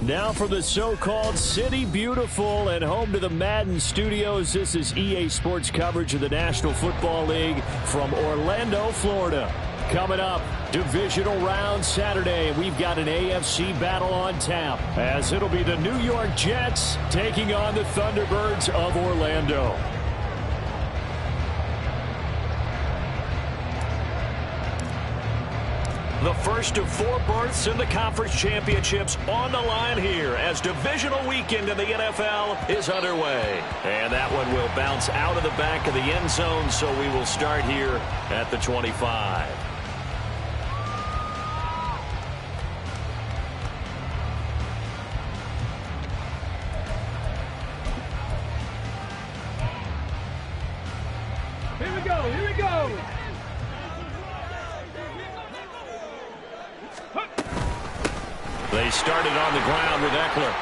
Now for the so-called City Beautiful and home to the Madden Studios. This is EA Sports coverage of the National Football League from Orlando, Florida. Coming up, divisional round Saturday. We've got an AFC battle on tap as it'll be the New York Jets taking on the Thunderbirds of Orlando. The first of 4 berths in the conference championships on the line here as divisional weekend in the NFL is underway. And that one will bounce out of the back of the end zone, so we will start here at the 25. Here we go, here we go. They started on the ground with Eckler.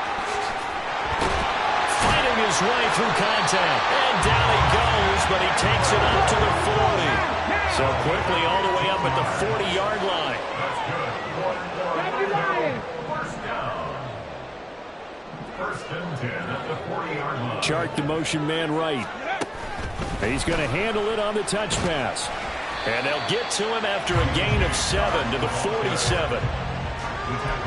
Fighting his way through contact. And down he goes, but he takes it up to the 40. So quickly all the way up at the 40-yard line. First and 10 at the 40-yard line. Chart the motion man right. He's going to handle it on the touch pass. And they'll get to him after a gain of 7 to the 47.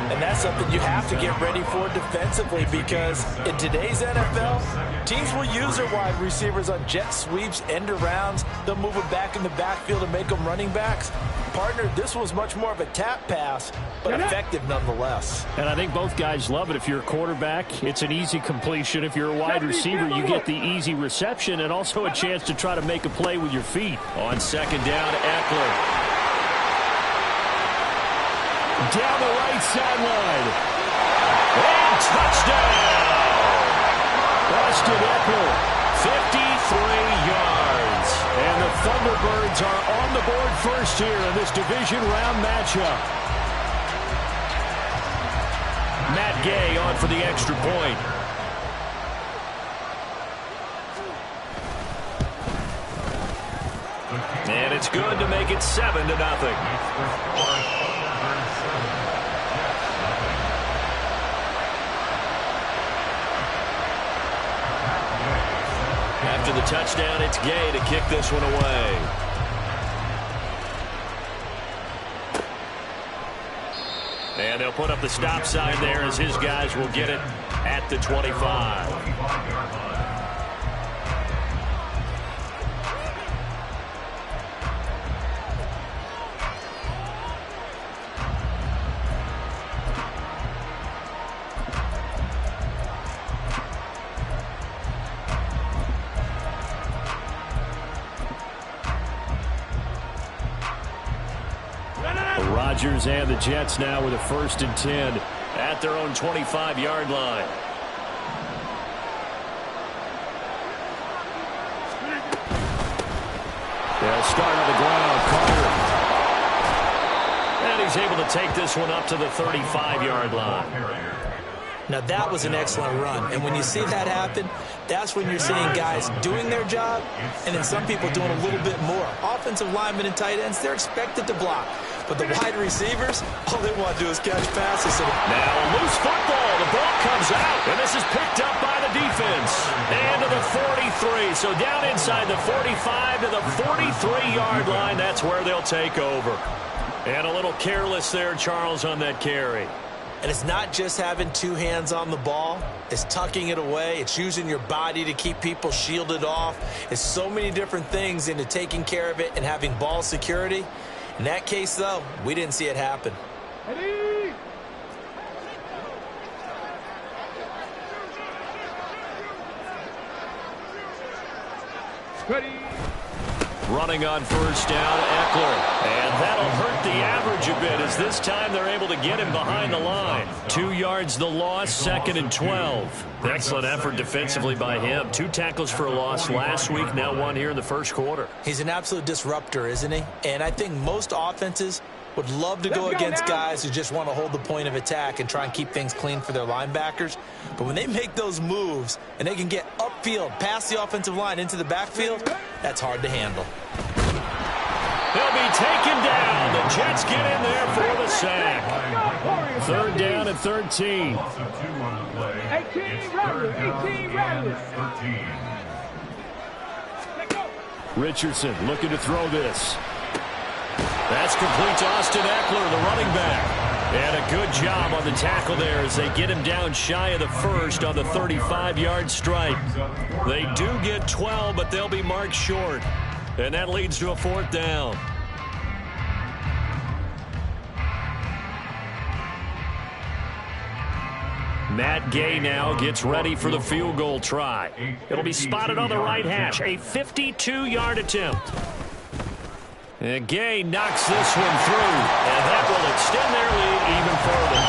And that's something you have to get ready for defensively, because in today's NFL, teams will use their wide receivers on jet sweeps, end arounds. They'll move them back in the backfield and make them running backs. Partner, this was much more of a tap pass, but effective nonetheless. And I think both guys love it. If you're a quarterback, it's an easy completion. If you're a wide receiver, you get the easy reception and also a chance to try to make a play with your feet. On second down, Eckler. Down the right sideline. And touchdown! Austin Eckler. 53 yards. And the Thunderbirds are on the board first here in this division round matchup. Matt Gay on for the extra point. And it's good to make it 7-0. After the touchdown, it's Gay to kick this one away. And they'll put up the stop sign there as his guys will get it at the 25. Rodgers and the Jets now with a 1st and 10 at their own 25-yard line. They'll start on the ground. Carter. And he's able to take this one up to the 35-yard line. Now, that was an excellent run. And when you see that happen, that's when you're seeing guys doing their job and then some people doing a little bit more. Offensive linemen and tight ends, they're expected to block. But the wide receivers, all they want to do is catch passes. Now a loose football. The ball comes out. And this is picked up by the defense. And to the 43. So down inside the 45 to the 43-yard line. That's where they'll take over. And a little careless there, Charles, on that carry. And it's not just having 2 hands on the ball. It's tucking it away. It's using your body to keep people shielded off. It's so many different things into taking care of it and having ball security. In that case, though, we didn't see it happen. Ready? Ready? Running on first down, Eckler. And that'll hurt the average a bit as this time they're able to get him behind the line. 2 yards the loss, 2nd and 12. Excellent effort defensively by him. 2 tackles for a loss last week, now 1 here in the first quarter. He's an absolute disruptor, isn't he? And I think most offenses would love to go against guys who just want to hold the point of attack and try and keep things clean for their linebackers. But when they make those moves and they can get upfield, past the offensive line into the backfield, that's hard to handle. He'll be taken down. The Jets get in there for the sack. Third down and 13. 18 Rattlers, 18 Rattlers. Richardson looking to throw this. That's complete to Austin Eckler, the running back. And a good job on the tackle there as they get him down shy of the first on the 35-yard stripe. They do get 12, but they'll be marked short. And that leads to a fourth down. Matt Gay now gets ready for the field goal try. It'll be spotted on the right hash. A 52-yard attempt. And Gay knocks this one through. And that will extend their lead even further.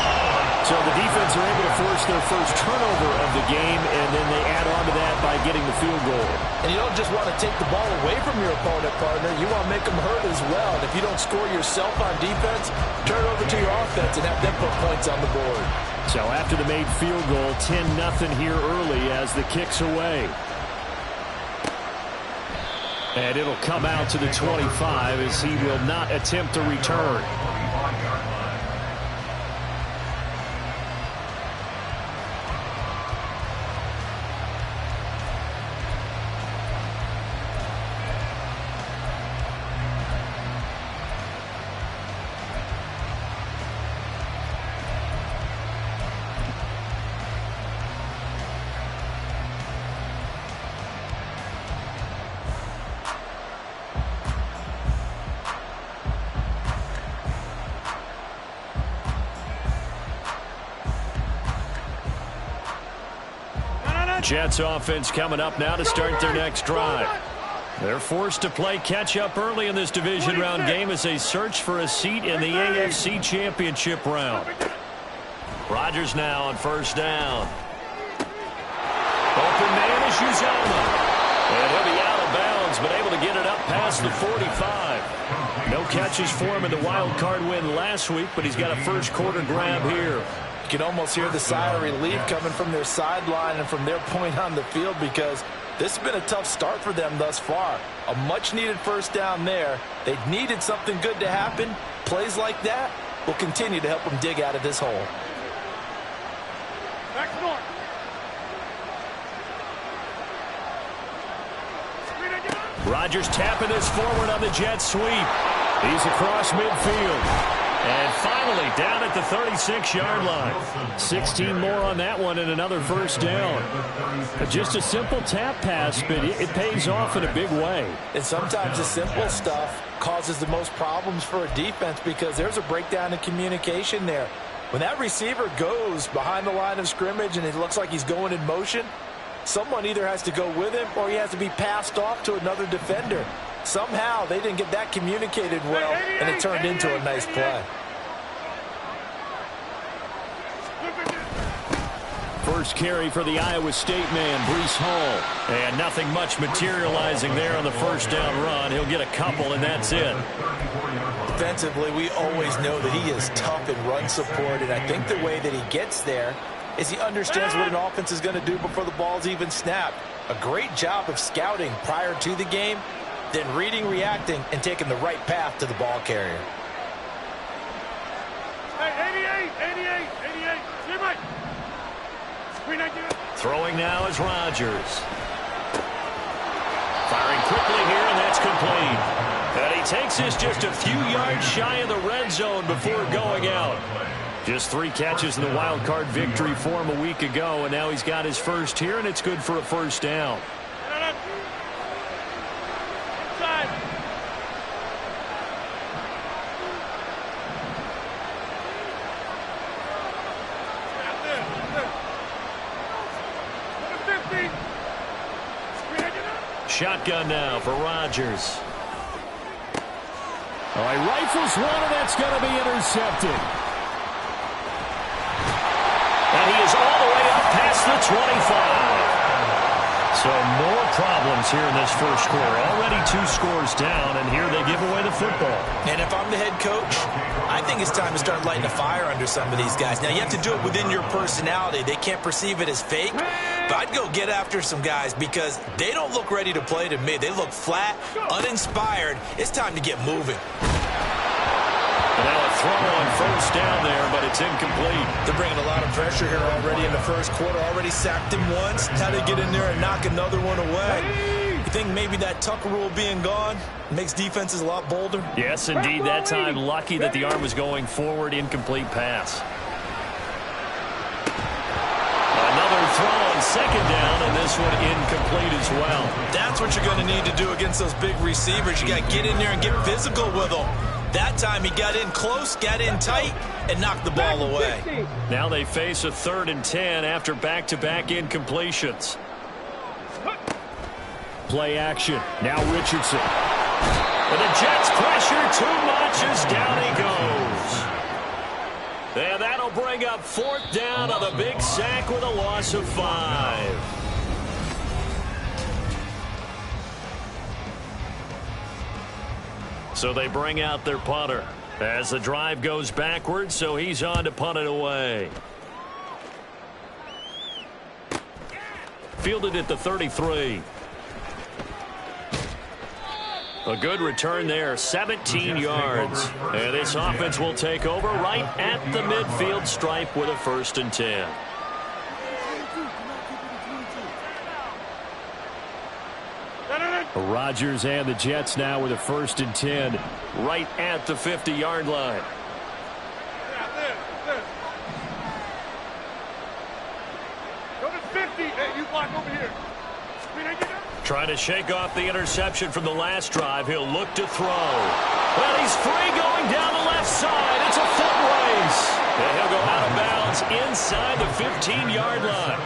So the defense are able to force their first turnover of the game, and then they add on to that by getting the field goal. And you don't just want to take the ball away from your opponent, partner. You want to make them hurt as well. And if you don't score yourself on defense, turn it over to your offense and have them put points on the board. So after the made field goal, 10-0 here early as the kick's away. And it'll come out to the 25 as he will not attempt to return. Jets offense coming up now to start their next drive. They're forced to play catch-up early in this division round game as they search for a seat in the AFC Championship round. Rodgers now on first down. Open man is Uzomah. And he'll be out of bounds, but able to get it up past the 45. No catches for him in the wild card win last week, but he's got a first quarter grab here. You can almost hear the sigh of relief coming from their sideline and from their point on the field because this has been a tough start for them thus far. A much-needed first down there. They needed something good to happen. Plays like that will continue to help them dig out of this hole. Back north. Rodgers tapping this forward on the jet sweep. He's across midfield. And finally down at the 36-yard line. 16 more on that one and another first down. Just a simple tap pass, but it pays off in a big way. And sometimes the simple stuff causes the most problems for a defense because there's a breakdown in communication there. When that receiver goes behind the line of scrimmage and it looks like he's going in motion, someone either has to go with him or he has to be passed off to another defender. Somehow they didn't get that communicated well, and it turned into a nice play. First carry for the Iowa State man, Breece Hall. And nothing much materializing there on the first down run. He'll get a couple, and that's it. Defensively, we always know that he is tough in run support, and I think the way that he gets there is he understands what an offense is going to do before the ball's even snapped. A great job of scouting prior to the game, then reading, reacting, and taking the right path to the ball carrier. Hey, 88. Throwing now is Rodgers. Firing quickly here, and that's complete. And he takes this just a few yards shy of the red zone before going out. Just 3 catches in the wild card victory for him a week ago, and now he's got his first here, and it's good for a first down. Shotgun now for Rodgers. Oh, he rifles one, and that's going to be intercepted. And he is all the way up past the 25. So more problems here in this first quarter. Already 2 scores down, and here they give away the football. And if I'm the head coach, I think it's time to start lighting a fire under some of these guys. Now, you have to do it within your personality. They can't perceive it as fake. But I'd go get after some guys because they don't look ready to play to me. They look flat, uninspired. It's time to get moving. And now a throw on first down there, but it's incomplete. They're bringing a lot of pressure here already in the first quarter. Already sacked him once. How to get in there and knock another one away. You think maybe that Tucker rule being gone makes defenses a lot bolder? Yes, indeed. That time, lucky that the arm was going forward. Incomplete pass. Another throw on second down, and this one incomplete as well. That's what you're going to need to do against those big receivers. You got to get in there and get physical with them. That time he got in close, got in tight, and knocked the ball away. Now they face a 3rd and 10 after back-to-back incompletions. Play action. Now Richardson. And the Jets pressure too much as down he goes. And that'll bring up 4th down on the big sack with a loss of 5. So they bring out their punter as the drive goes backwards, so he's on to punt it away. Fielded at the 33. A good return there, 17 yards. And this offense will take over right at the midfield stripe with a 1st and 10. Rodgers and the Jets now with a 1st and 10 right at the 50-yard line. Go to 50. Hey, you block over here. Trying to shake off the interception from the last drive. He'll look to throw. Well, he's free going down the left side. It's a foot race. And he'll go out of bounds inside the 15-yard line.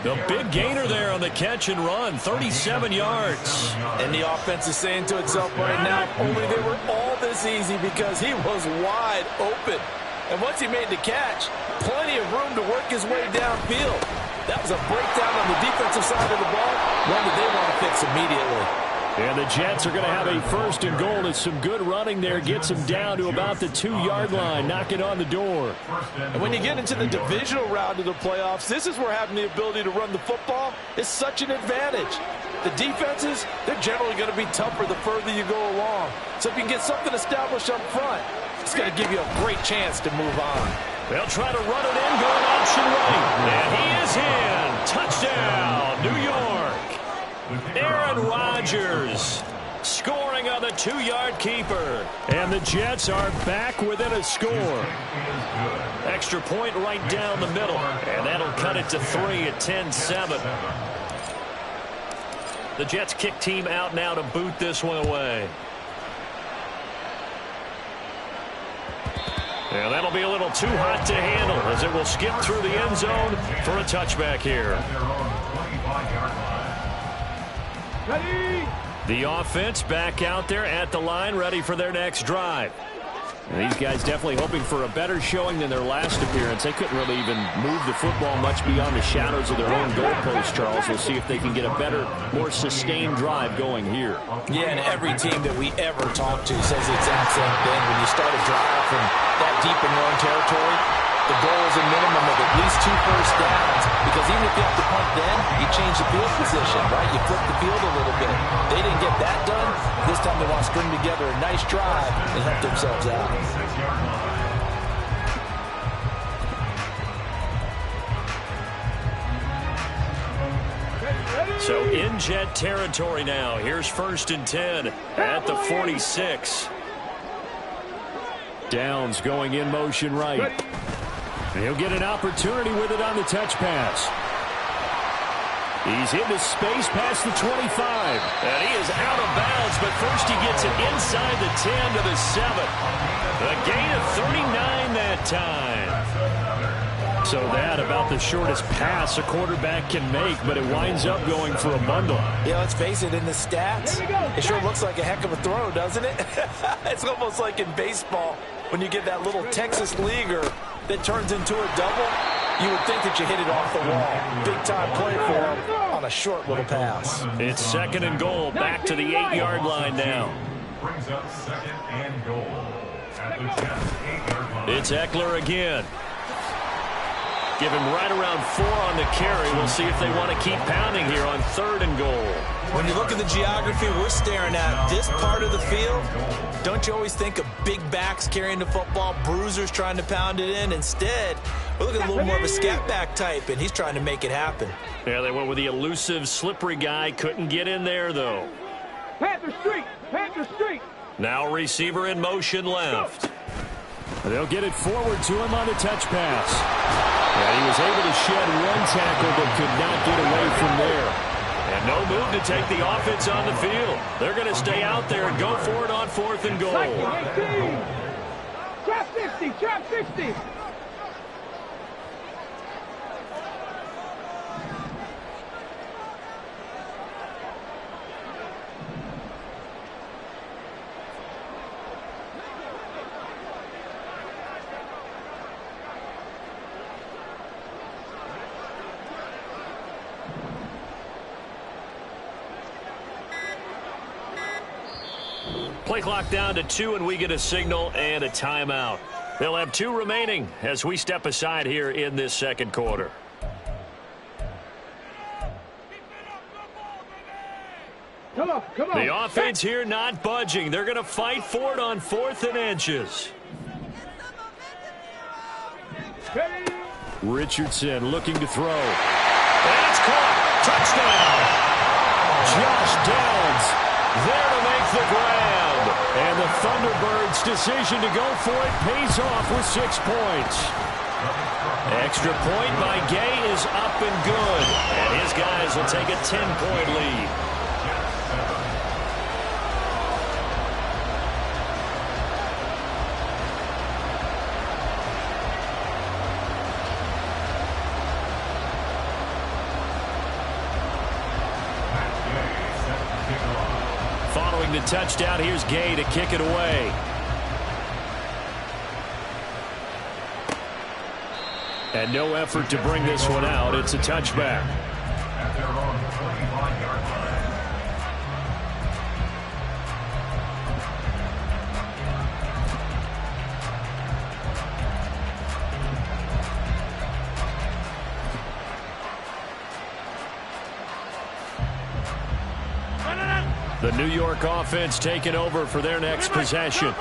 The big gainer there on the catch and run, 37 yards. And the offense is saying to itself right now, only they were all this easy because he was wide open. And once he made the catch, plenty of room to work his way downfield. That was a breakdown on the defensive side of the ball, one that they want to fix immediately. And the Jets are going to have a 1st and goal. It's some good running there. Gets them down to about the 2-yard line. Knock it on the door. And when you get into the divisional round of the playoffs, this is where having the ability to run the football is such an advantage. The defenses, they're generally going to be tougher the further you go along. So if you can get something established up front, it's going to give you a great chance to move on. They'll try to run it in, going option right. And he is in. Touchdown, New York. Aaron Rodgers scoring on the 2-yard keeper. And the Jets are back within a score. Extra point right down the middle. And that'll cut it to 3 at 10-7. The Jets kick team out now to boot this one away. And that'll be a little too hot to handle as it will skip through the end zone for a touchback here. The offense back out there at the line, ready for their next drive. And these guys definitely hoping for a better showing than their last appearance. They couldn't really even move the football much beyond the shadows of their own goalpost, Charles. We'll see if they can get a better, more sustained drive going here. Yeah, and every team that we ever talk to says the exact same thing. When you start a drive from that deep in your own territory, the goal is a minimum of at least 2 first downs, because even if you have to punt then, you change the field position, right? You flip the field a little bit. They didn't get that done. This time they want to string together a nice drive and help themselves out. So in Jet territory now. Here's 1st and 10 at the 46. Downs going in motion right. And he'll get an opportunity with it on the touch pass. He's into space past the 25. And he is out of bounds, but first he gets it inside the 10 to the 7. A gain of 39 that time. So that about the shortest pass a quarterback can make, but it winds up going for a bundle. Yeah, let's face it, in the stats, it sure looks like a heck of a throw, doesn't it? It's almost like in baseball when you get that little Texas leaguer that turns into a double. You would think that you hit it off the wall. Big time play for him on a short little pass. It's 2nd and goal, back to the 8-yard line now. Brings up 2nd and goal at the 8-yard line. It's Eckler again. Give him right around 4 on the carry. We'll see if they want to keep pounding here on 3rd and goal. When you look at the geography we're staring at, this part of the field, don't you always think of big backs carrying the football, bruisers trying to pound it in? Instead, we're looking at a little more of a scat back type, and he's trying to make it happen. Yeah, they went with the elusive, slippery guy. Couldn't get in there, though. Panther Street! Panther Street! Now receiver in motion left. They'll get it forward to him on the touch pass. And he was able to shed 1 tackle but could not get away from there. And no move to take the offense on the field. They're going to stay out there and go for it on 4th and goal. 18! Trap 60! Trap 60! Play clock down to 2, and we get a signal and a timeout. They'll have 2 remaining as we step aside here in this 2nd quarter. Come on, come on. The offense here not budging. They're going to fight for it on 4th and inches. Richardson looking to throw. And it's caught. Touchdown. Josh Downs There to make the grab. And the Thunderbirds' decision to go for it pays off with 6 points. Extra point by Gay is up and good. And his guys will take a 10-point lead. Following the touchdown, here's Gay to kick it away. And no effort to bring this one out. It's a touchback. At their own 25-yard line. The New York offense taking over for their next possession.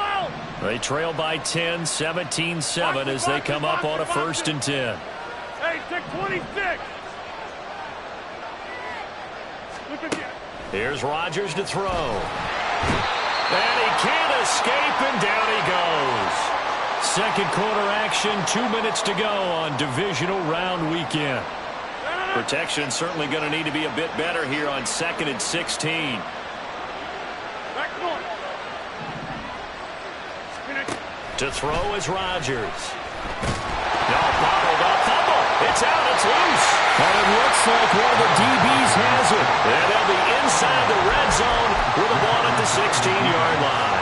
They trail by 10, 17-7 as they come up on a 1st and 10. Hey, 626. Look at you. Here's Rodgers to throw. And he can't escape, and down he goes. 2nd quarter action, 2 minutes to go on divisional round weekend. Protection certainly going to need to be a bit better here on 2nd and 16. To throw is Rodgers. No, bottled up, fumble. It's out, it's loose. And it looks like one of the DBs has it. And they'll be inside the red zone with a ball at the 16-yard line.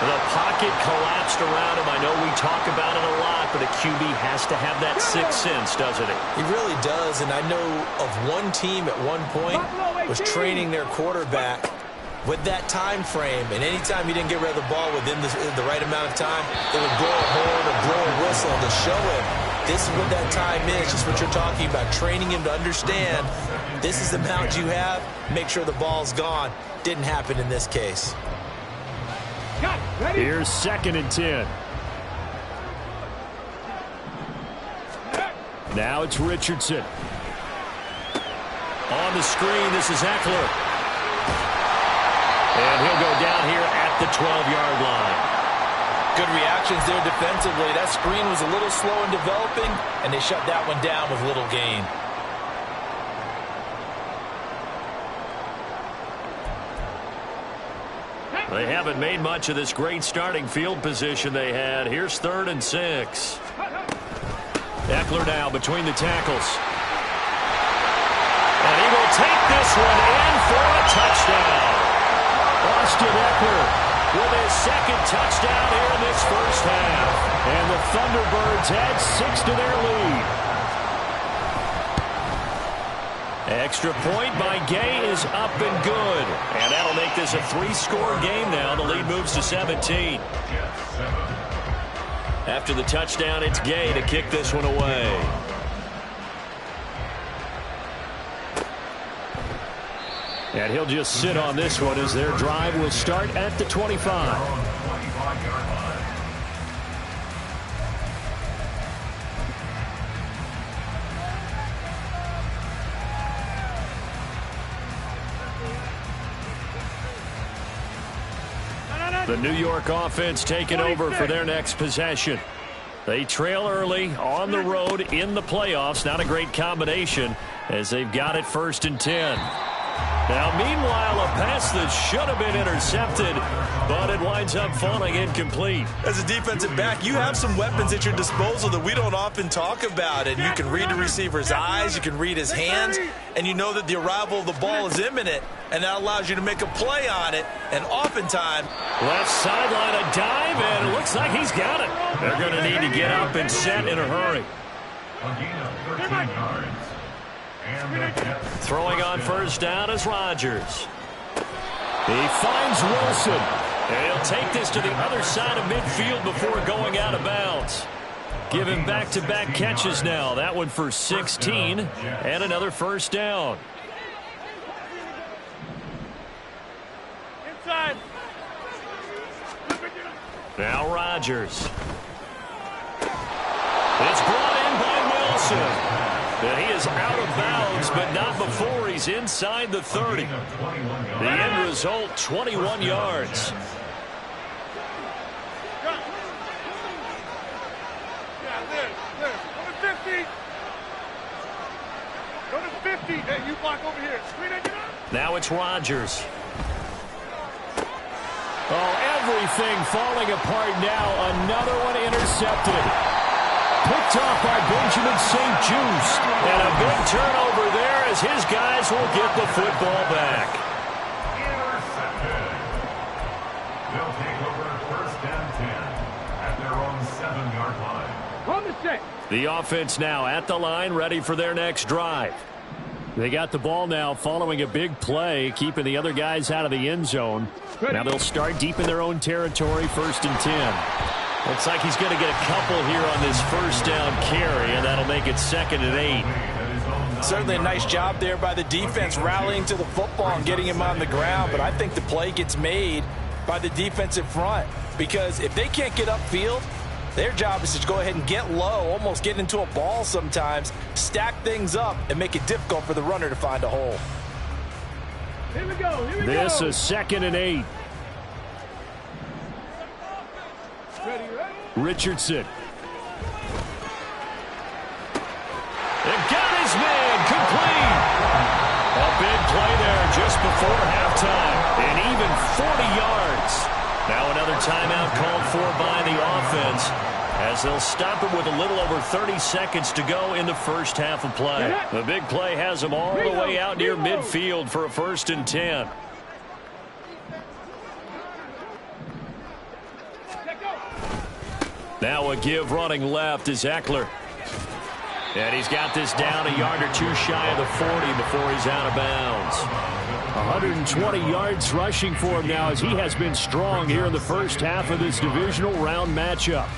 The pocket collapsed around him. I know we talk about it a lot, but a QB has to have that 6th sense, doesn't he? He really does, and I know of one team at one point was training their quarterback with that time frame, and anytime he didn't get rid of the ball within the right amount of time, they would blow a horn or blow a whistle to show him this is what that time is, just what you're talking about, training him to understand this is the amount you have, make sure the ball's gone. Didn't happen in this case. Here's 2nd and 10. Now it's Richardson. On the screen, this is Eckler. And he'll go down here at the 12-yard line. Good reactions there defensively. That screen was a little slow in developing, and they shut that one down with little gain. They haven't made much of this great starting field position they had. Here's 3rd and 6. Eckler now between the tackles. And he will take this one in for a touchdown. Austin Eckler with his 2nd touchdown here in this 1st half. And the Thunderbirds add 6 to their lead. Extra point by Gay is up and good. And that'll make this a 3-score game now. The lead moves to 17. After the touchdown, it's Gay to kick this one away. And he'll just sit on this one as their drive will start at the 25. The New York offense taking over for their next possession. They trail early on the road in the playoffs. Not a great combination as they've got it 1st and 10. Now, meanwhile, a pass that should have been intercepted, but it winds up falling incomplete. As a defensive back, you have some weapons at your disposal that we don't often talk about. And you can read the receiver's eyes, you can read his hands, and you know that the arrival of the ball is imminent, and that allows you to make a play on it. And oftentimes, left sideline, a dive, and it looks like he's got it. They're going to need to get up and set in a hurry. Throwing on 1st down is Rodgers. He finds Wilson. And he'll take this to the other side of midfield before going out of bounds. Giving back-to-back catches now. That one for 16 and another 1st down. Inside. Now Rodgers. It's brought in by Wilson. And he is out of bounds, but not before he's inside the 30. The end result, 21 yards. Go to 50. Hey, you block over here. Screen it, get up. Now it's Rodgers. Oh, everything falling apart now. Another one intercepted. Picked off by Benjamin St. Just. And a big turnover there as his guys will get the football back. Intercepted. They'll take over 1st and 10 at their own 7-yard line. On the set. The offense now at the line, ready for their next drive. They got the ball now following a big play, keeping the other guys out of the end zone. Now they'll start deep in their own territory, 1st and 10. Looks like he's going to get a couple here on this 1st down carry, and that'll make it 2nd and 8. Certainly a nice job there by the defense rallying to the football and getting him on the ground, but I think the play gets made by the defensive front because if they can't get upfield, their job is to go ahead and get low, almost get into a ball sometimes, stack things up, and make it difficult for the runner to find a hole. Here we go. Here we go. This is 2nd and 8. Ready. Richardson. And got his man complete. A big play there just before halftime. And even 40 yards. Now another timeout called for by the offense as they'll stop it with a little over 30 seconds to go in the 1st half of play. The big play has them all the way out near midfield for a 1st and 10. Now a give running left is Eckler. And he's got this down a yard or two shy of the 40 before he's out of bounds. 120 yards rushing for him now as he has been strong here in the 1st half of this divisional round matchup.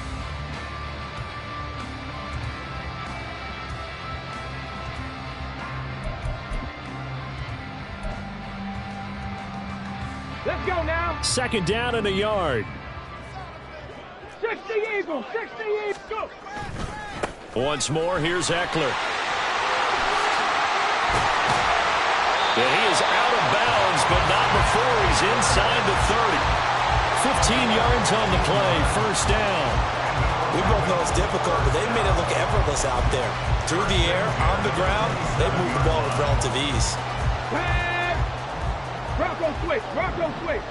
Let's go now. 2nd down and a yard. 60 Eagles. 60 Eagles. Go. Once more, here's Eckler. And he is out of bounds, but not before he's inside the 30. 15 yards on the play, 1st down. We both know it's difficult, but they made it look effortless out there. Through the air, on the ground, they moved the ball with relative ease. Bronco switch. Bronco switch.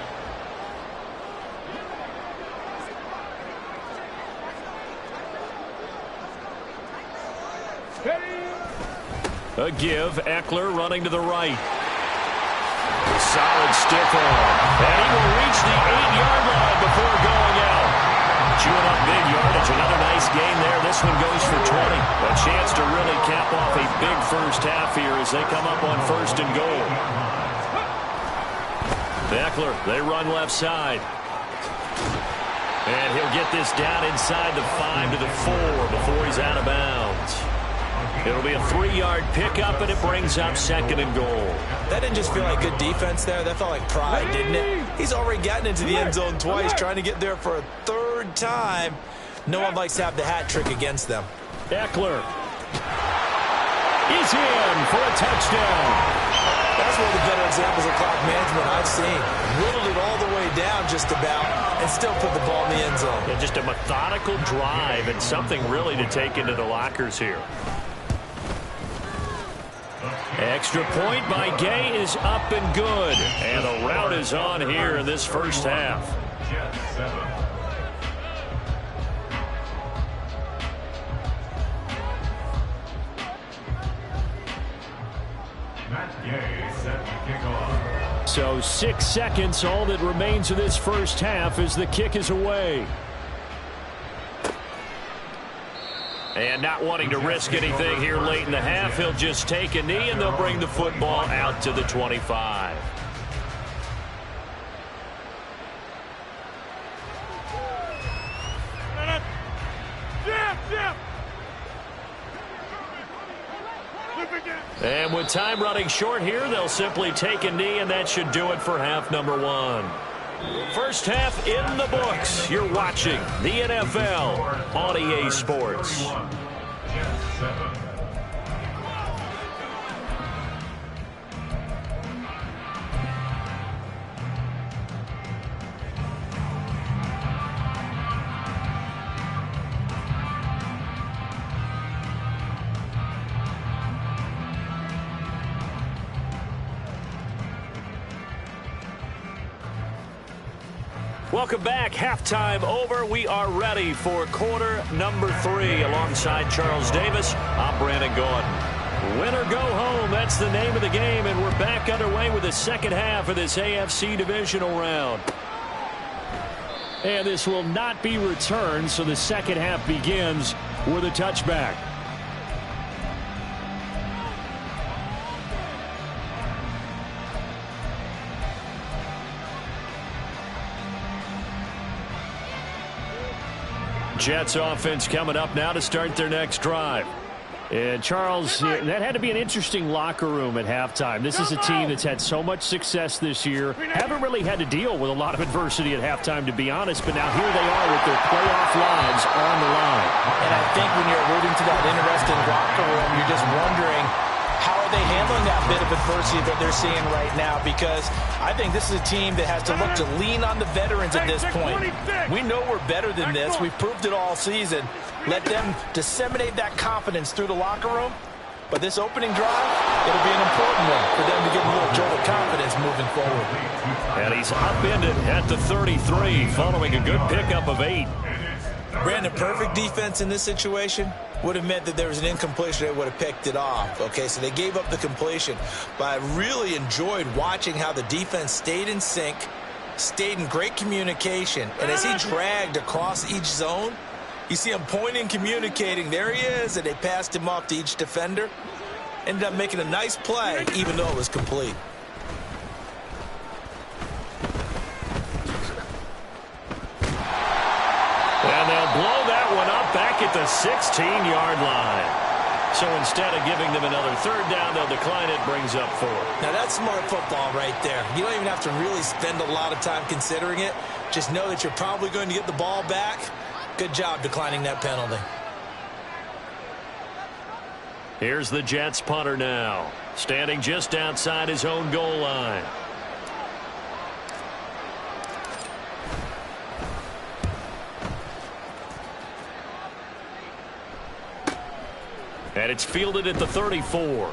A give, Eckler running to the right. Solid stiff arm. And he will reach the 8-yard line before going out. Chewing up big yardage. Another nice gain there. This one goes for 20. A chance to really cap off a big 1st half here as they come up on 1st and goal. Eckler, they run left side. And he'll get this down inside the 5 to the 4 before he's out of bounds. It'll be a 3-yard pickup, and it brings up 2nd and goal. That didn't just feel like good defense there. That felt like pride, didn't it? He's already gotten into the end zone twice, trying to get there for a 3rd time. No one likes to have the hat trick against them. Eckler is in for a touchdown. That's one of the better examples of clock management I've seen. Whittled it all the way down just about and still put the ball in the end zone. Yeah, just a methodical drive and something really to take into the lockers here. Extra point by Gay is up and good. And the route is on here in this first half. Jets 7. Matt Gay set to kick off. So 6 seconds, all that remains of this first half as the kick is away. And not wanting to risk anything here late in the half, he'll just take a knee and they'll bring the football out to the 25. And with time running short here, they'll simply take a knee, and that should do it for half number 1. First half in the books. You're watching the NFL on EA Sports. Jets 7. Welcome back. Halftime over. We are ready for quarter number 3. Alongside Charles Davis, I'm Brandon Gordon. Win or go home, that's the name of the game, and we're back underway with the second half of this AFC divisional round. And this will not be returned, so the second half begins with a touchback. Jets offense coming up now to start their next drive. And Charles, that had to be an interesting locker room at halftime. This is a team that's had so much success this year. Haven't really had to deal with a lot of adversity at halftime, to be honest. But now here they are with their playoff lives on the line. And I think when you're alluding to that interesting locker room, you're just wondering, how are they handling that bit of adversity that they're seeing right now? Because I think this is a team that has to look to lean on the veterans at this point. We know we're better than this. We've proved it all season. Let them disseminate that confidence through the locker room. But this opening drive, it'll be an important one for them to get a little jolt of confidence moving forward. And he's upended at the 33 following a good pickup of 8. Brandon, perfect defense in this situation would have meant that there was an incompletion that would have picked it off. Okay, so they gave up the completion. But I really enjoyed watching how the defense stayed in sync, stayed in great communication. And as he dragged across each zone, you see him pointing, communicating. There he is, and they passed him off to each defender. Ended up making a nice play, even though it was complete. And they'll blow that one up back at the 16-yard line. So instead of giving them another 3rd down, they'll decline it, brings up 4. Now that's smart football right there. You don't even have to really spend a lot of time considering it. Just know that you're probably going to get the ball back. Good job declining that penalty. Here's the Jets punter now, standing just outside his own goal line. And it's fielded at the 34.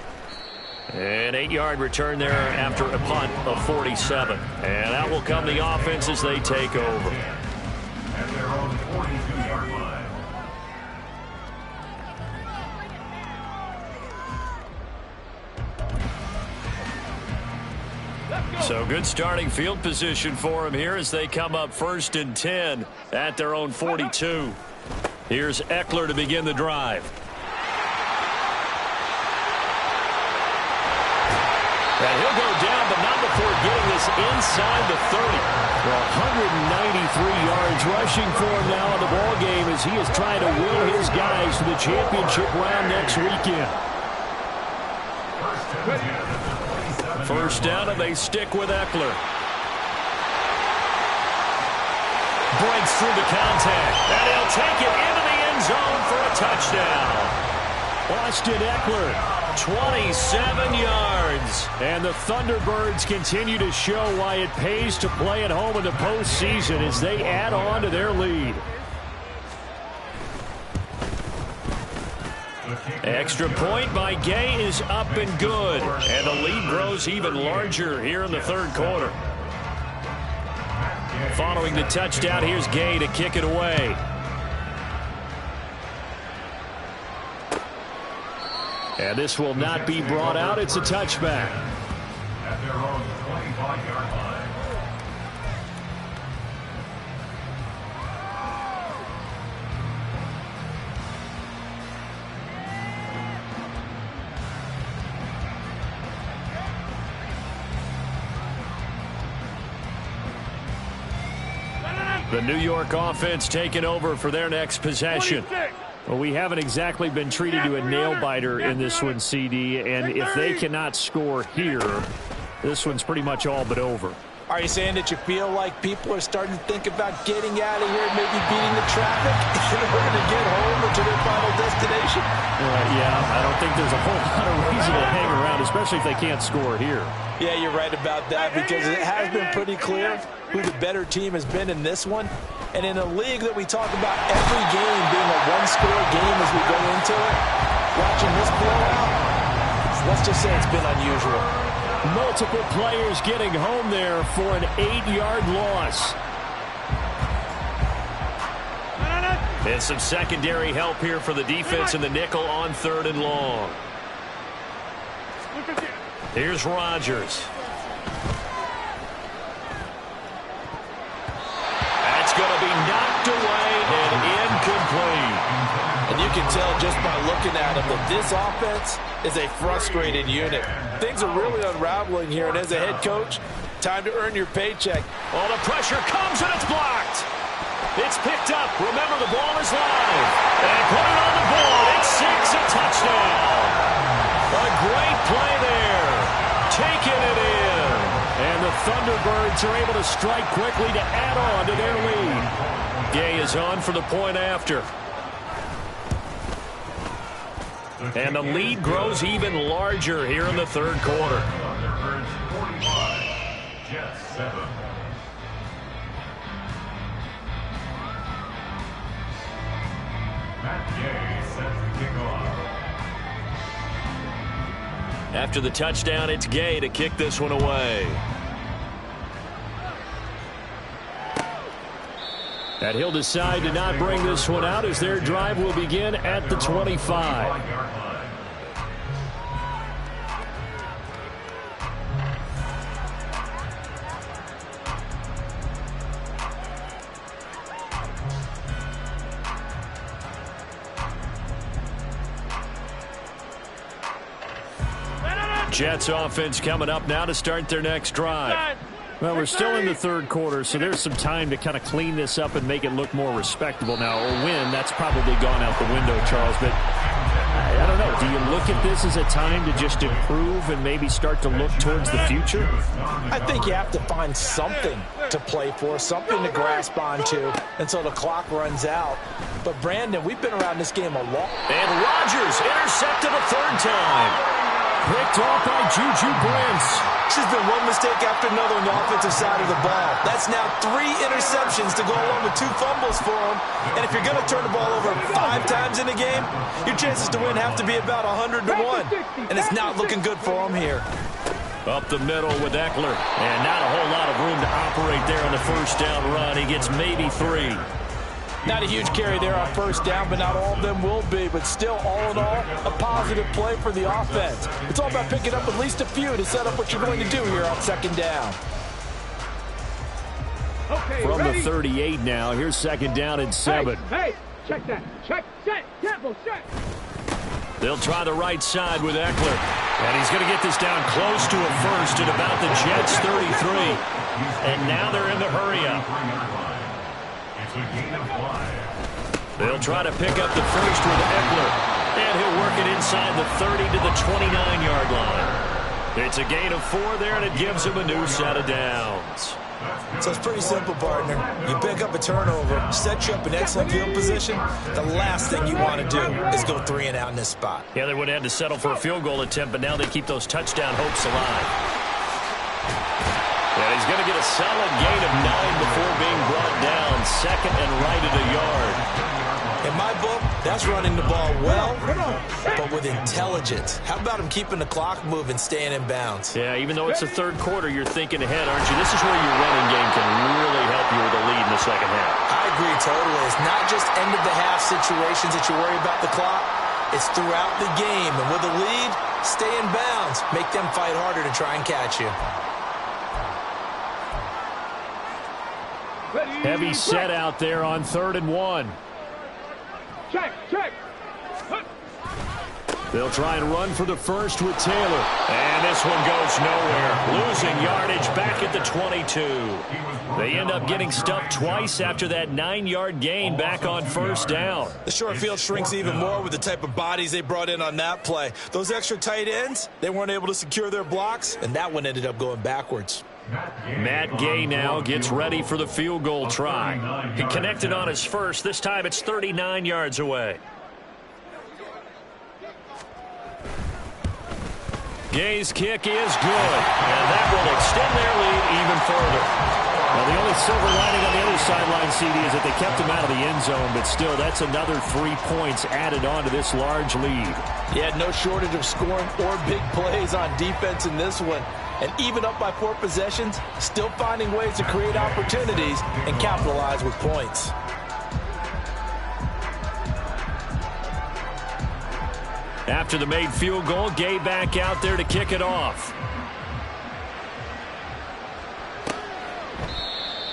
An 8-yard return there after a punt of 47. And out will come the offense as they take over. At their own 42-yard line. So good starting field position for him here as they come up 1st and 10 at their own 42. Here's Eckler to begin the drive. And he'll go down, but not before getting this inside the 30. 193 yards rushing for him now in the ball game as he is trying to will his guys to the championship round next weekend. First down, and they stick with Eckler. Breaks through the contact, and he'll take it into the end zone for a touchdown. Austin Eckler, 27 yards. And the Thunderbirds continue to show why it pays to play at home in the postseason as they add on to their lead. Extra point by Gay is up and good. And the lead grows even larger here in the third quarter. Following the touchdown, here's Gay to kick it away. And this will not be brought out. It's a touchback. At their own 25-yard line. The New York offense taking over for their next possession. Well, we haven't exactly been treated to a nail-biter in this one, CD, and if they cannot score here, this one's pretty much all but over. Are you saying that you feel like people are starting to think about getting out of here, maybe beating the traffic in order to get home or to their final destination? Yeah, I don't think there's a whole lot of reason to hang around, especially if they can't score here. Yeah, you're right about that because it has been pretty clear who the better team has been in this one. And in a league that we talk about every game being a one-score game as we go into it, watching this blowout, let's just say it's been unusual. Multiple players getting home there for an 8-yard loss. And some secondary help here for the defense in the nickel on 3rd and long. Here's Rodgers. That's going to be knocked away and incomplete. And you can tell just by looking at him that this offense is a frustrated unit. Things are really unraveling here, and as a head coach, time to earn your paycheck. Oh, the pressure comes, and it's blocked. It's picked up. Remember, the ball is live. And put it on the board. It's 6, a touchdown. A great play there. Taking it in. And the Thunderbirds are able to strike quickly to add on to their lead. Gay is on for the point after. And the lead grows even larger here in the third quarter. Thunderbirds 45, Jets 7. Matt Gay sets the kickoff. After the touchdown, it's Gay to kick this one away. And he'll decide to not bring this one out as their drive will begin at the 25. Jets offense coming up now to start their next drive. Well, we're still in the third quarter, so there's some time to kind of clean this up and make it look more respectable now. Or win, that's probably gone out the window, Charles. But I don't know. Do you look at this as a time to just improve and maybe start to look towards the future? I think you have to find something to play for, something to grasp onto until the clock runs out. But, Brandon, we've been around this game a lot. And Rodgers intercepted a third time. Picked off by Juju Brents. This has been one mistake after another on the offensive side of the ball. That's now 3 interceptions to go along with 2 fumbles for him. And if you're going to turn the ball over 5 times in a game, your chances to win have to be about 100 to 1. And it's not looking good for him here. Up the middle with Eckler. And not a whole lot of room to operate there on the first down run. He gets maybe 3. Not a huge carry there on first down, but not all of them will be. But still, all in all, a positive play for the offense. It's all about picking up at least a few to set up what you're going to do here on second down. Okay, From ready? the 38 now, here's second down and 7. Hey, check that. Check, careful, check. They'll try the right side with Eckler. And he's going to get this down close to a first at about the Jets' 33. And now they're in the hurry-up. They'll try to pick up the first with Eckler. And he'll work it inside the 30 to the 29-yard line. It's a gain of 4 there, and it gives him a new set of downs. So it's pretty simple, partner. You pick up a turnover, set you up in excellent field position. The last thing you want to do is go 3 and out in this spot. Yeah, they would have had to settle for a field goal attempt, but now they keep those touchdown hopes alive. And he's going to get a solid gain of 9 before being brought down. Second and right at a yard. In my book, that's running the ball well, but with intelligence. How about him keeping the clock moving, staying in bounds? Yeah, even though it's the third quarter, you're thinking ahead, aren't you? This is where your running game can really help you with a lead in the second half. I agree totally. It's not just end-of-the-half situations that you worry about the clock. It's throughout the game. And with a lead, stay in bounds. Make them fight harder to try and catch you. Heavy set out there on 3rd and 1. Check. They'll try and run for the first with Taylor. And this one goes nowhere. Losing yardage back at the 22. They end up getting stuffed twice after that 9-yard gain back on first down. The short field shrinks even more with the type of bodies they brought in on that play. Those extra tight ends, they weren't able to secure their blocks, and that one ended up going backwards. Matt Gay now gets ready for the field goal try. He connected on his first. This time it's 39 yards away. Gay's kick is good, and that will extend their lead even further. Now, the only silver lining on the other sideline, CD, is that they kept him out of the end zone, but still, that's another 3 points added on to this large lead. Yeah, no shortage of scoring or big plays on defense in this one. And even up by 4 possessions, still finding ways to create opportunities and capitalize with points. After the made field goal, Gay back out there to kick it off.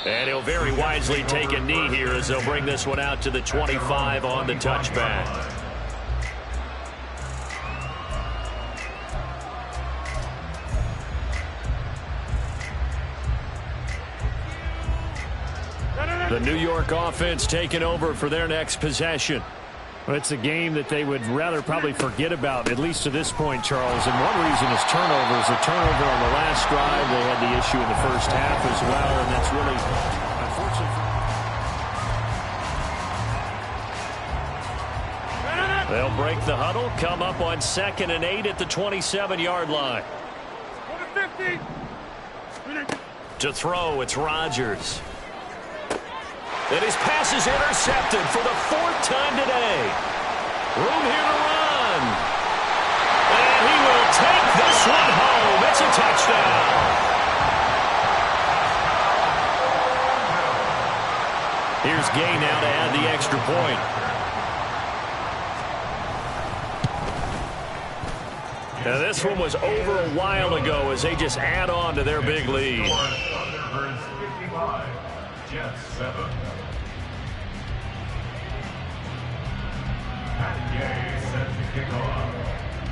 And he'll very wisely take a knee here as they'll bring this one out to the 25 on the touchback. The New York offense taking over for their next possession. Well, it's a game that they would rather probably forget about, at least to this point, Charles. And one reason is turnovers. A turnover on the last drive. They had the issue in the first half as well, and that's really unfortunate. They'll break the huddle, come up on 2nd and 8 at the 27-yard line. To throw, it's Rodgers. And his pass is intercepted for the 4th time today. Room here to run. And he will take this one home. It's a touchdown. Here's Gay now to add the extra point. Now this one was over a while ago as they just add on to their big lead. Thunderbirds 55, Jets 7.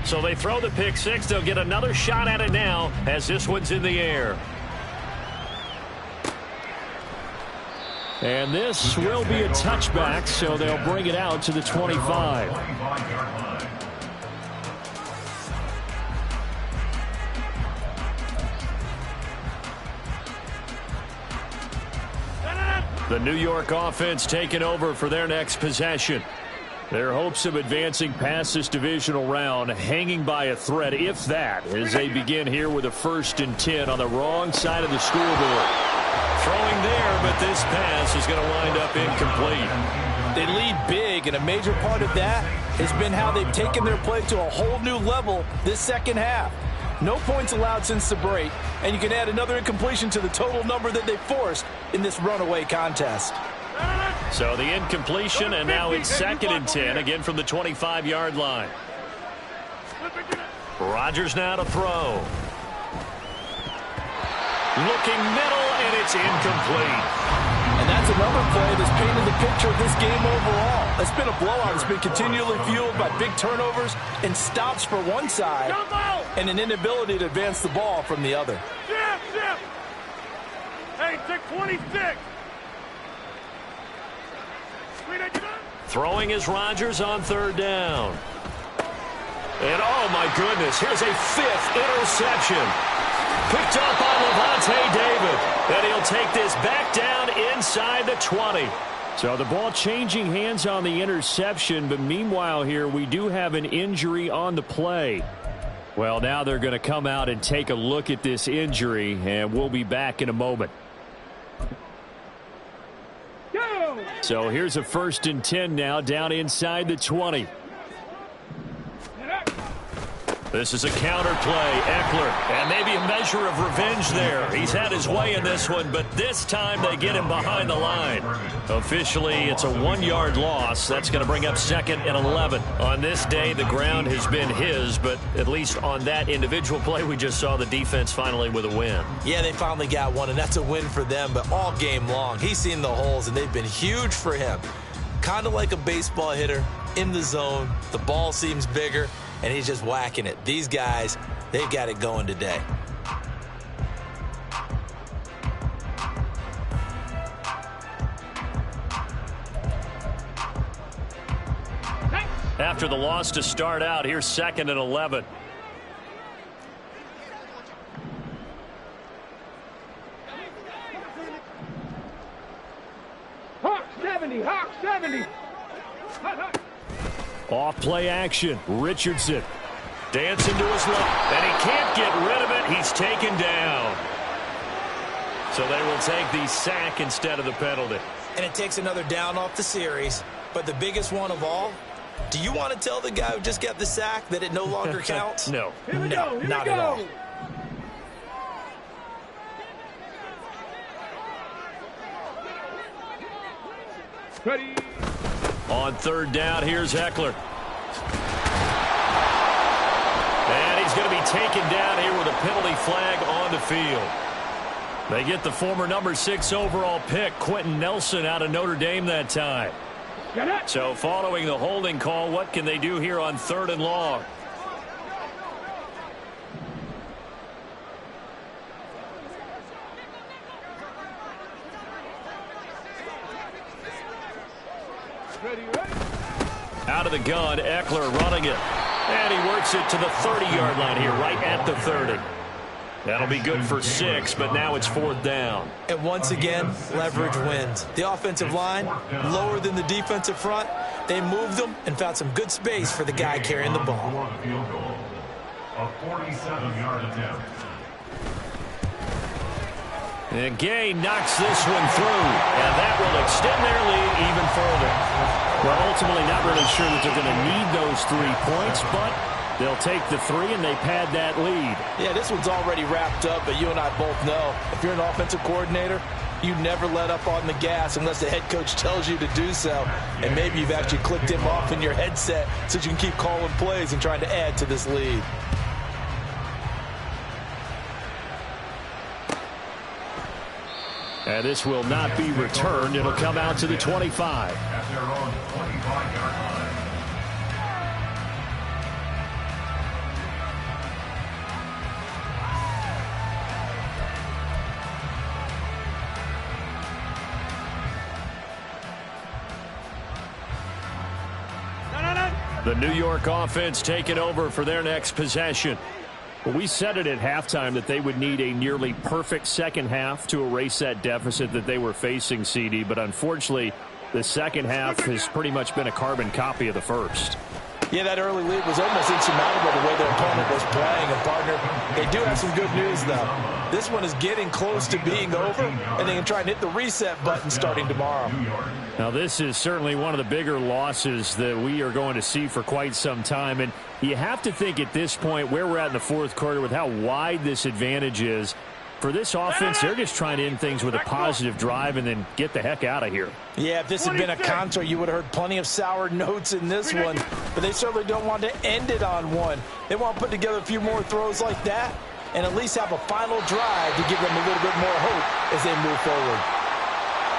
So they throw the pick 6. They'll get another shot at it now as this one's in the air. And this will be a touchback, so they'll bring it out to the 25. The New York offense taking over for their next possession. Their hopes of advancing past this divisional round hanging by a thread, if that, as they begin here with a 1st and 10 on the wrong side of the scoreboard. Throwing there, but this pass is going to wind up incomplete. They lead big, and a major part of that has been how they've taken their play to a whole new level this second half. No points allowed since the break, and you can add another incompletion to the total number that they forced in this runaway contest. So the incompletion, and now it's 2nd and 10, again from the 25-yard line. Rodgers now to throw. Looking middle, and it's incomplete. And that's another play that's painted the picture of this game overall. It's been a blowout. It's been continually fueled by big turnovers and stops for one side and an inability to advance the ball from the other. Zip. Hey, take 26. Throwing is Rodgers on third down. And, oh, my goodness, here's a fifth interception. Picked up by Levante David. And he'll take this back down inside the 20. So the ball changing hands on the interception, but meanwhile here we do have an injury on the play. Well, now they're going to come out and take a look at this injury, and we'll be back in a moment. So here's a 1st and 10 now, down inside the 20. This is a counter play. Eckler, and maybe a measure of revenge there. He's had his way in this one, but this time they get him behind the line. Officially, it's a 1-yard loss. That's going to bring up 2nd and 11. On this day, the ground has been his, but at least on that individual play, we just saw the defense finally with a win. Yeah, they finally got one, and that's a win for them, but all game long, he's seen the holes, and they've been huge for him. Kind of like a baseball hitter in the zone. The ball seems bigger, and he's just whacking it. These guys, they've got it going today. After the loss to start out, here's 2nd and 11. Hawk 70. Off play action. Richardson. Dancing to his left, and he can't get rid of it. He's taken down. So they will take the sack instead of the penalty. And it takes another down off the series. But the biggest one of all, do you want to tell the guy who just got the sack that it no longer counts? No. No, not at all. Ready. On 3rd down, here's Eckler. And he's going to be taken down here with a penalty flag on the field. They get the former number 6 overall pick, Quentin Nelson, out of Notre Dame that time. So following the holding call, what can they do here on 3rd and long? Out of the gun, Eckler running it. And he works it to the 30-yard line here, right at the 30. That'll be good for 6, but now it's 4th down. And once again, leverage wins. The offensive line, lower than the defensive front. They moved them and found some good space for the guy carrying the ball. A 47-yard attempt. And Gay knocks this one through, and that will extend their lead even further. Well, ultimately not really sure that they're going to need those 3 points, but they'll take the 3 and they pad that lead. Yeah, this one's already wrapped up, but you and I both know if you're an offensive coordinator, you never let up on the gas unless the head coach tells you to do so. And maybe you've actually clicked him off in your headset so you can keep calling plays and trying to add to this lead. And this will not be returned. It'll come out to the 25. At their own 25-yard line. The New York offense taking over for their next possession. Well, we said it at halftime that they would need a nearly perfect second half to erase that deficit that they were facing, CD. But unfortunately, the second half has pretty much been a carbon copy of the first. Yeah, that early lead was almost insurmountable the way their opponent was playing. And, partner, they do have some good news, though. This one is getting close to being over, and they can try and hit the reset button starting tomorrow. Now, this is certainly one of the bigger losses that we are going to see for quite some time. And you have to think at this point where we're at in the fourth quarter with how wide this advantage is. For this offense, they're just trying to end things with a positive drive and then get the heck out of here. Yeah, if this had been a concert, you would have heard plenty of sour notes in this one. But they certainly don't want to end it on one. They want to put together a few more throws like that and at least have a final drive to give them a little bit more hope as they move forward.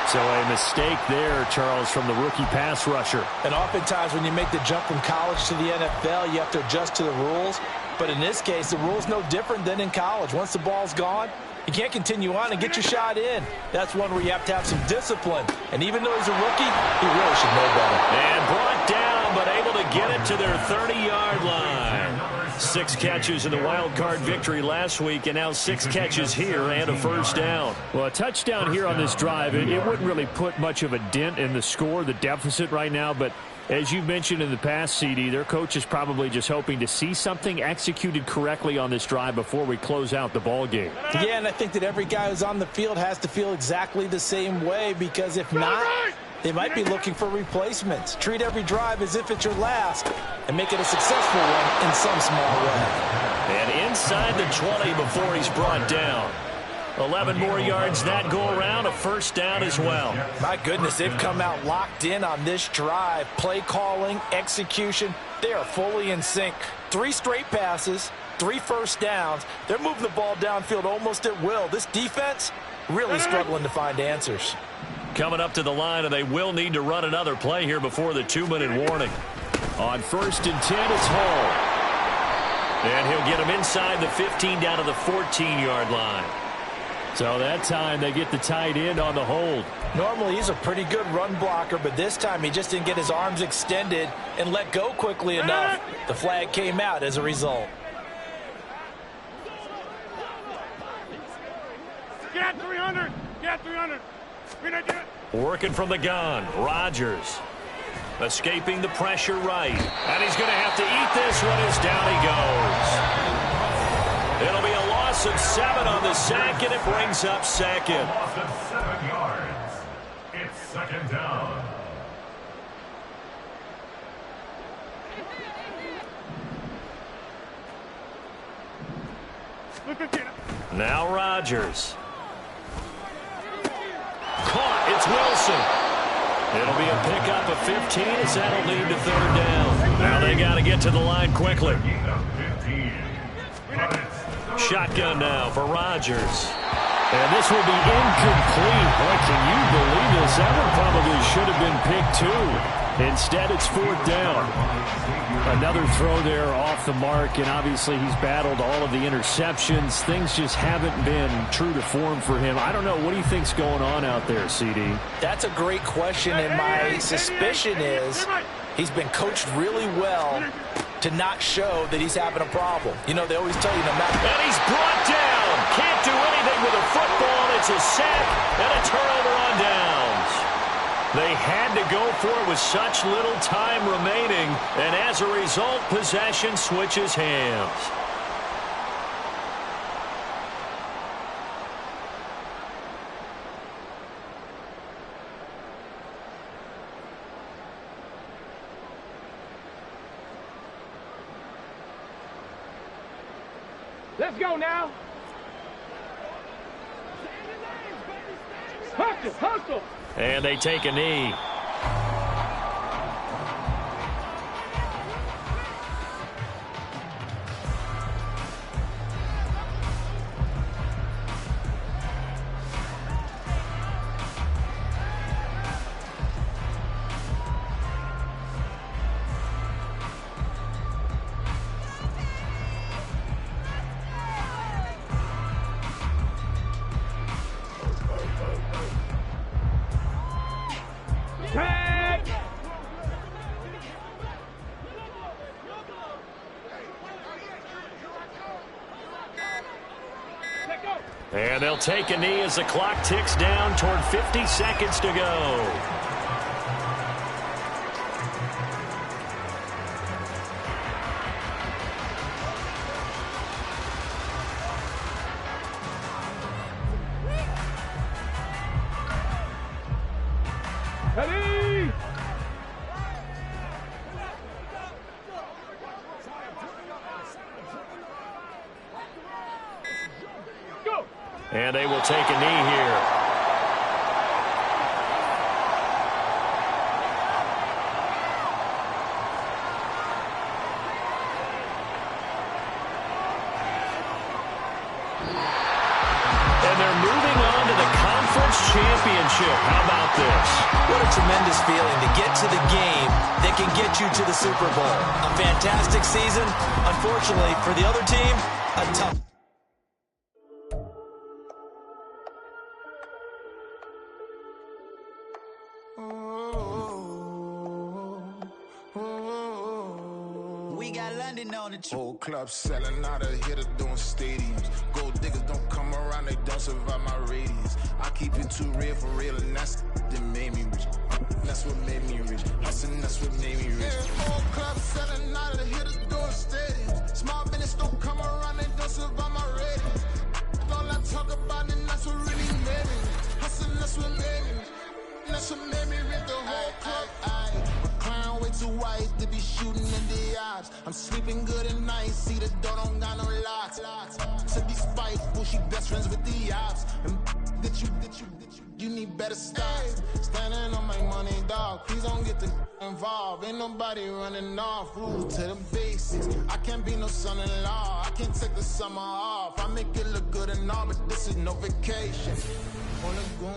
So a mistake there, Charles, from the rookie pass rusher. And oftentimes when you make the jump from college to the NFL, you have to adjust to the rules. But in this case, the rule's no different than in college. Once the ball's gone, you can't continue on and get your shot in. That's one where you have to have some discipline. And even though he's a rookie, he really should know better. And brought down, but able to get it to their 30-yard line. 6 catches in the wild card victory last week, and now 6 catches here and a first down. Well, a touchdown here on this drive, it wouldn't really put much of a dent in the score, the deficit right now, but as you mentioned in the past, CD, their coach is probably just hoping to see something executed correctly on this drive before we close out the ball game. Yeah, and I think that every guy who's on the field has to feel exactly the same way, because if not, they might be looking for replacements. Treat every drive as if it's your last and make it a successful one in some small way. And inside the 20 before he's brought down. 11 more yards that go around, a first down as well. My goodness, they've come out locked in on this drive. Play calling, execution, they are fully in sync. 3 straight passes, 3 first downs. They're moving the ball downfield almost at will. This defense really struggling to find answers. Coming up to the line, and they will need to run another play here before the 2-minute warning. On 1st and 10, it's Hall. And he'll get him inside the 15 down to the 14-yard line. So that time they get the tight end on the hold. Normally he's a pretty good run blocker, but this time he just didn't get his arms extended and let go quickly enough. The flag came out as a result. Get 300! Get 300! Working from the gun, Rodgers. Escaping the pressure right. And he's going to have to eat this one as down he goes. It'll be a loss of 7 on the sack, and it brings up second. Loss of 7 yards. It's second down. Now Rodgers. Caught. It's Wilson. It'll be a pickup of 15 as that'll lead to 3rd down. Now they got to get to the line quickly. Shotgun now for Rodgers. And this will be incomplete. Boy, can you believe this? That one probably should have been picked too. Instead, it's 4th down. Another throw there off the mark, and obviously he's battled all of the interceptions. Things just haven't been true to form for him. I don't know. What do you think's going on out there, CD? That's a great question, and my suspicion is he's been coached really well to not show that he's having a problem. You know, they always tell you no matter. And he's brought down. Can't do anything with a football. It's a sack and a turnover on downs. They had to go for it with such little time remaining, and as a result, possession switches hands. Let's go now. Hustle, hustle. And they take a knee. And they'll take a knee as the clock ticks down toward 50 seconds to go. Ready? Go. And they will take a knee here. And they're moving on to the conference conference championship. How about this? What a tremendous feeling to get to the game that can get you to the Super Bowl. A fantastic season. Unfortunately, for the other team, a tough. We got London on the trip. Whole club selling out of hitter doing stadiums. Gold diggers don't come around, they don't survive my radius. I keep it too real for real, and that's that made me rich. That's what made me rich. Hustling, that's what made me rich. Whole club selling out of hitter doing stadiums. Small business don't come around, they don't survive my radius. All I talk about, and that's what really made me rich. Hustling, that's what made me rich. That's what made me rich. The whole club. Clown way too white to be shooting in the eyes. I'm sleeping good at night, see the door don't got no locks. To be spiteful, she best friends with the ops. And you need better stop. Standing on my money, dog. Please don't get involved. Ain't nobody running off. Rule to the basics. I can't be no son-in-law. I can't take the summer off. I make it look good and all, but this is no vacation. Wanna go